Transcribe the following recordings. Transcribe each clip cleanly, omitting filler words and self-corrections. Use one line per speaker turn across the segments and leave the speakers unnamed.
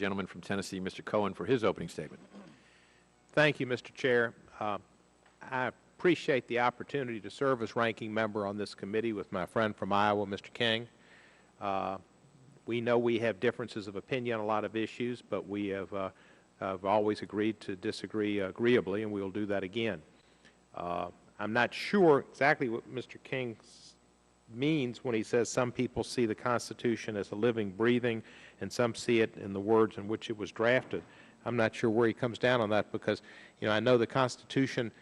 Gentleman from Tennessee, Mr. Cohen, for his opening statement.
Thank you, Mr. Chair. I appreciate the opportunity to serve as ranking member on this committee with my friend from Iowa, Mr. King. We know we have differences of opinion on a lot of issues, but we have always agreed to disagree agreeably, and we will do that again. I'm not sure exactly what Mr. King means when he says some people see the Constitution as a living, breathing, and some see it in the words in which it was drafted. I'm not sure where he comes down on that because, I know the Constitution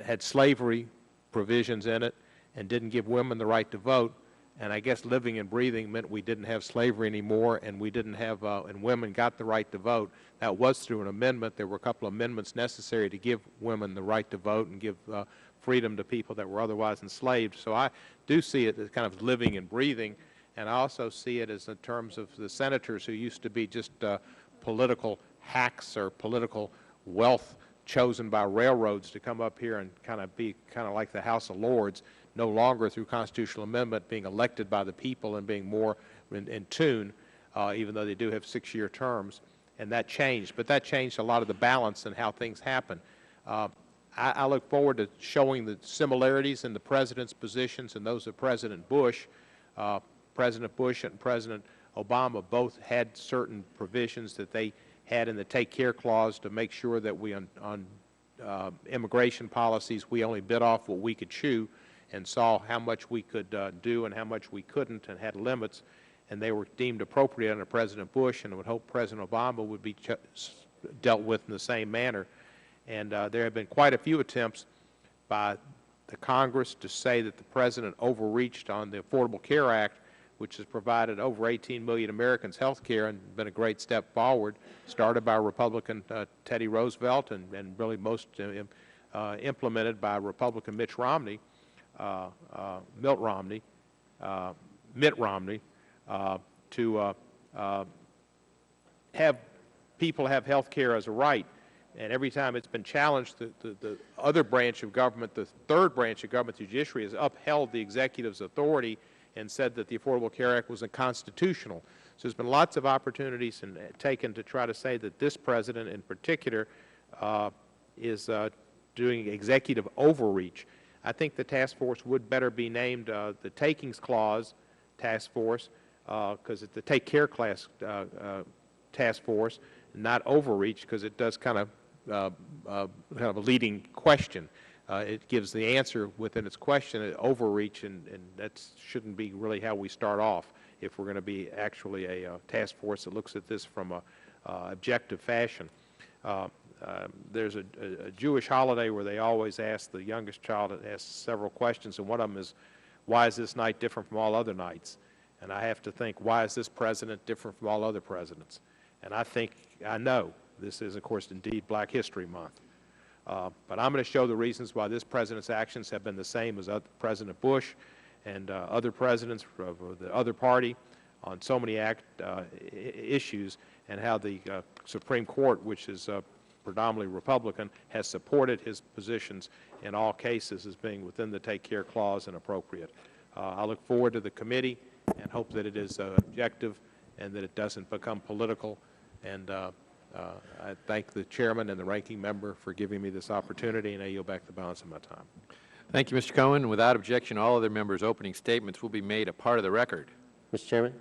had slavery provisions in it and didn't give women the right to vote, and I guess living and breathing meant we didn't have slavery anymore, and we didn't have, and women got the right to vote. That was through an amendment. There were a couple of amendments necessary to give women the right to vote and give freedom to people that were otherwise enslaved. So I do see it as kind of living and breathing, and I also see it as in terms of the senators who used to be just political hacks or political wealth chosen by railroads to come up here and be like the House of Lords, no longer through constitutional amendment being elected by the people and being more in tune, even though they do have 6-year terms. And that changed, but that changed a lot of the balance and how things happen. I look forward to showing the similarities in the President's positions and those of President Bush. President Bush and President Obama both had certain provisions that they had in the Take Care Clause to make sure that we, on immigration policies, we only bit off what we could chew and saw how much we could do and how much we couldn't, and had limits, and they were deemed appropriate under President Bush, and I would hope President Obama would be dealt with in the same manner. And there have been quite a few attempts by the Congress to say that the President overreached on the Affordable Care Act, which has provided over 18 million Americans health care and been a great step forward, started by Republican Teddy Roosevelt and really most implemented by Republican Mitt Romney, to have people have health care as a right. And every time it's been challenged, the other branch of government, the third branch of government, the Judiciary, has upheld the executive's authority and said that the Affordable Care Act was unconstitutional. So there's been lots of opportunities taken to try to say that this president in particular is doing executive overreach. I think the task force would better be named the Takings Clause Task Force, because it's the Take Care Class Task Force, not overreach, because it does kind of a leading question. It gives the answer within its question, overreach, and that shouldn't be really how we start off if we're going to be actually a task force that looks at this from a objective fashion. There's a Jewish holiday where they always ask the youngest child, asks several questions, and one of them is, why is this night different from all other nights? And I have to think, why is this president different from all other presidents? And I know this is, of course, indeed Black History Month. But I'm going to show the reasons why this president's actions have been the same as President Bush and other presidents of the other party on so many issues, and how the Supreme Court, which is predominantly Republican, has supported his positions in all cases as being within the Take Care Clause and appropriate. I look forward to the committee and hope that it is objective and that it doesn't become political. And I thank the chairman and the ranking member for giving me this opportunity, and I yield back the balance of my time.
Thank you, Mr. Cohen. Without objection, all other members' opening statements will be made a part of the record.
Mr. Chairman?